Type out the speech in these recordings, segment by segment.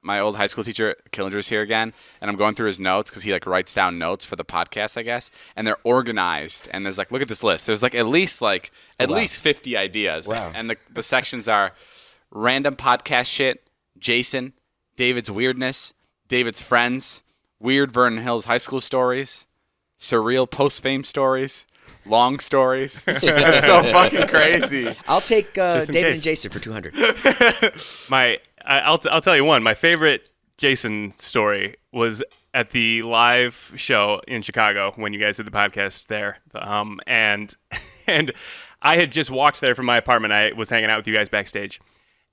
my old high school teacher, Killinger's here again, and I'm going through his notes because he like writes down notes for the podcast, I guess, and they're organized. And there's like, look at this list. There's like at least 50 ideas. Wow. And the sections are random podcast shit, Jason, David's weirdness, David's friends, weird Vernon Hills high school stories, surreal post-fame stories, long stories. That's so fucking crazy. I'll take David case. and Jason for 200. I'll tell you one. My favorite Jason story was at the live show in Chicago when you guys did the podcast there. And I had just walked there from my apartment. I was hanging out with you guys backstage,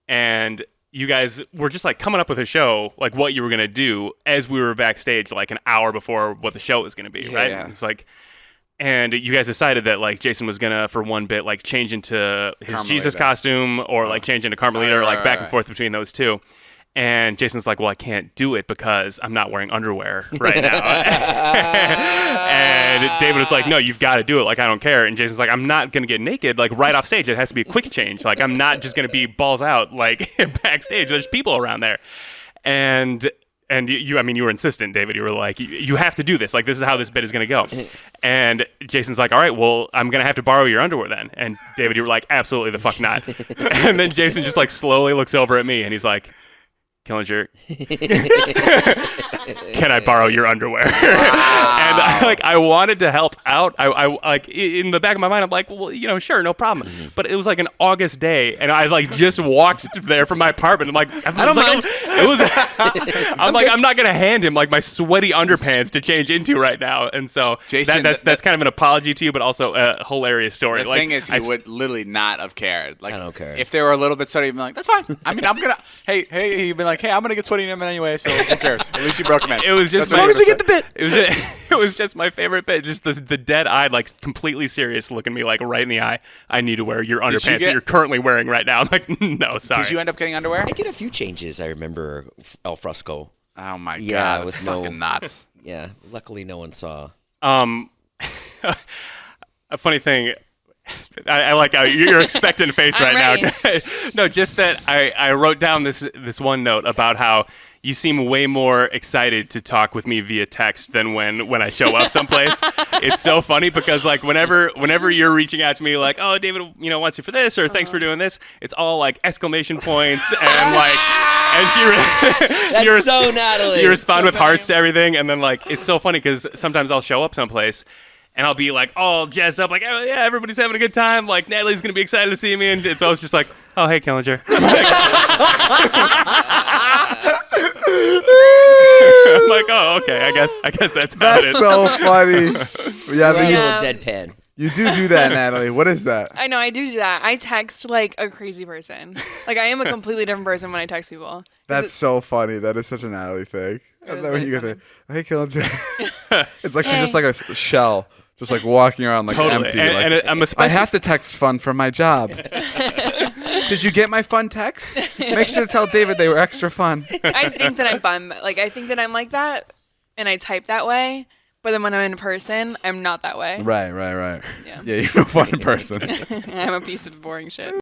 and you guys were just like coming up with a show, like what you were gonna do as we were backstage, like an hour before what the show was gonna be, right? Yeah. It was like. And you guys decided that like Jason was gonna for one bit like change into his Carmelita. Jesus costume or like change into Carmelita or like back and forth between those two. And Jason's like, well, I can't do it because I'm not wearing underwear right now. And David was like, no, you've got to do it. Like, I don't care. And Jason's like, I'm not going to get naked like right off stage. It has to be a quick change. Like, I'm not just going to be balls out like backstage. There's people around there. And you, I mean, you were insistent, David. You were like, you have to do this. Like, this is how this bit is going to go. And Jason's like, all right, well, I'm going to have to borrow your underwear then. And David, you were like, absolutely the fuck not. And then Jason just like slowly looks over at me and he's like, Killinger, can I borrow your underwear? And I wanted to help out. I like in the back of my mind, I'm like, well, you know, sure, no problem. But it was like an August day, and I like just walked there from my apartment. I'm like, I don't mind. I'm not gonna hand him like my sweaty underpants to change into right now. And so Jason, that's kind of an apology to you, but also a hilarious story. The thing is, he would literally not have cared. Like, I don't care. If they were a little bit sweaty, he'd be like, that's fine. I mean, I'm gonna. Hey, he'd be like, hey, I'm gonna get sweaty in him anyway. So who cares? At least you broke him in. It was just That's what he as long as we would've get the bit. It was just my favorite bit. Just the dead-eyed, like completely serious, looking me like right in the eye. I need to wear your underpants that you're currently wearing right now. I'm like, no, sorry. Did you end up getting underwear? I did a few changes, I remember, al fresco. Oh my Yeah, god, with that's no- fucking nuts. Yeah, luckily no one saw. A funny thing. I like how your expectant face right I'm now. No, just that I wrote down this one note about how you seem way more excited to talk with me via text than when I show up someplace. It's so funny because like whenever you're reaching out to me like, oh, David, you know, wants you for this or thanks for doing this, it's all like exclamation points and like That's so Natalie. you respond with hearts to everything, and then like it's so funny because sometimes I'll show up someplace and I'll be like all jazzed up, like, oh yeah, everybody's having a good time, like Natalie's gonna be excited to see me, and it's always just like, oh hey, Killinger. I'm like, oh okay, I guess that's how it That's is. so funny. Yeah, We're a you, little deadpan. you do that, Natalie. What is that? I know, I do that. I text like a crazy person. Like, I am a completely different person when I text people. 'Cause That's so funny. That is such a Natalie thing. It And is then when really you get funny. there, hey, Killinger. It's like she's Hey. just like a shell, just like walking around like Totally. empty. And- like, and I'm especially- I have to text fun for my job. Did you get my fun text? Make sure to tell David they were extra fun. I think that I'm fun. Like, I think that I'm like that, and I type that way. But then when I'm in person, I'm not that way. Right. Yeah. Yeah, you're a fun person. I'm a piece of boring shit.